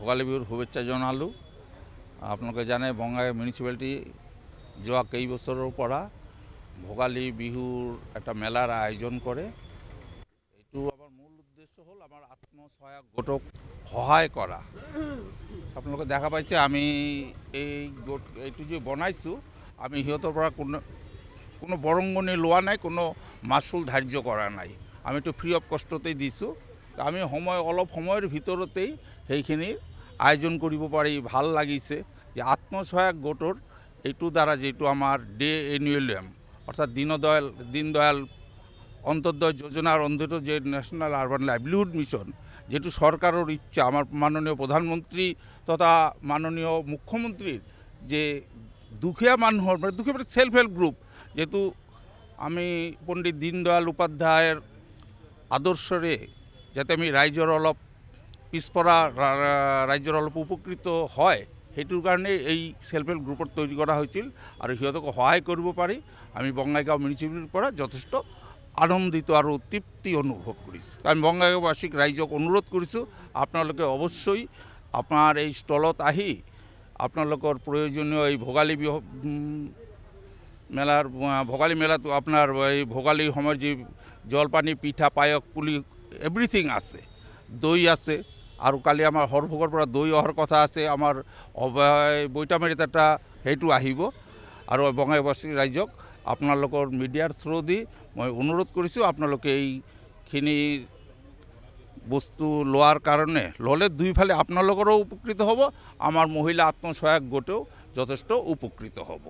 ভোগালী বিহুৰ শুভেচ্ছা জনালোঁ। আপোনালোকে জানে বঙাই মিউনিচিপালিটি যোৱা কেইবছৰৰ পৰা ভোগালী বিহুৰ এটা মেলাৰ আয়োজন কৰে। এইটো আমাৰ মূল উদ্দেশ্য হ'ল আমাৰ আত্মসহায়ক গোটক সহায় কৰা। আপোনালোকে দেখা পাইছে আমি এই গোট এইটো যে বনাইছোঁ, আমি সিহঁতৰ পৰা কোনো বৰংগনি লোৱা নাই, কোনো মাচুল ধাৰ্য কৰা নাই। আমিতো ফ্ৰী অফ কষ্টতেই দিছোঁ। আমি অলপ সময়ৰ ভিতৰতেই সেইখিনি আয়োজন কৰিব পাৰি। ভাল লাগিছে যে আত্মসহায়ক গোটৰ এইটোৰ দ্বাৰা যিটো আমাৰ ডে এনুৱেলিয়াম অৰ্থাৎ দীনদয়াল অন্তোদয় যোজনাৰ অন্তত যে ন্যাশনাল আৰবান লাইভলিহুড মিশন, যেটো সৰকাৰেৰ ইচ্ছা, আমাৰ মাননীয় প্ৰধানমন্ত্ৰী তথা মাননীয় মুখ্যমন্ত্ৰীৰ যে দুখীয়া মানুহৰ দুখীয়া সেলফ হেল্প গ্ৰুপ, যেহেতু আমি পণ্ডিত দীনদয়াল উপাধ্যায়েৰ আদৰ্শৰে যাতে আমি ৰাইজৰ অলপ পিছপৰা ৰাইজৰ অলপ উপকৃত হয়, সেইটোৰ কাৰণে এই সেলফ হেল্প গ্ৰুপত তৈৰি কৰা হয়েছিল। আৰ সিহঁতক সহায় কৰিব পাৰি আমি বঙাইগাঁও মিউনিচিপালিটিৰ পৰা যথেষ্ট আনন্দিত আৰু তৃপ্তি অনুভৱ কৰিছোঁ। আমি বঙাইগাঁওবাসীক ৰাইজক অনুৰোধ কৰিছোঁ, আপোনালোকে অৱশ্যই আপোনাৰ এই ষ্টলত আহি আপোনালোকৰ প্ৰয়োজনীয় এই ভোগালী বিহু ভোগালী মেলাটো আপোনাৰ এই ভোগালী সময়ৰ যি জলপানী, পিঠা, পায়স, পুলি এভৰিথিং আছে, দৈ আছে, আৰু কালি আমাৰ হৰভোগৰ পৰা দৈ অহাৰ কথা আছে। আমাৰ বৈতামাৰীত এটা সেইটো আহিব। আৰু বঙাইগাঁওবাসী ৰাইজক আপোনালোকৰ মিডিয়াৰ থ্ৰু দি মই অনুৰোধ কৰিছোঁ, আপোনালোকে এইখিনি বস্তু লোৱাৰ কাৰণে ল'লে দুইফালে আপোনালোকৰো উপকৃত হ'ব, আমাৰ মহিলা আত্মসহায়ক গোটেও যথেষ্ট উপকৃত হ'ব।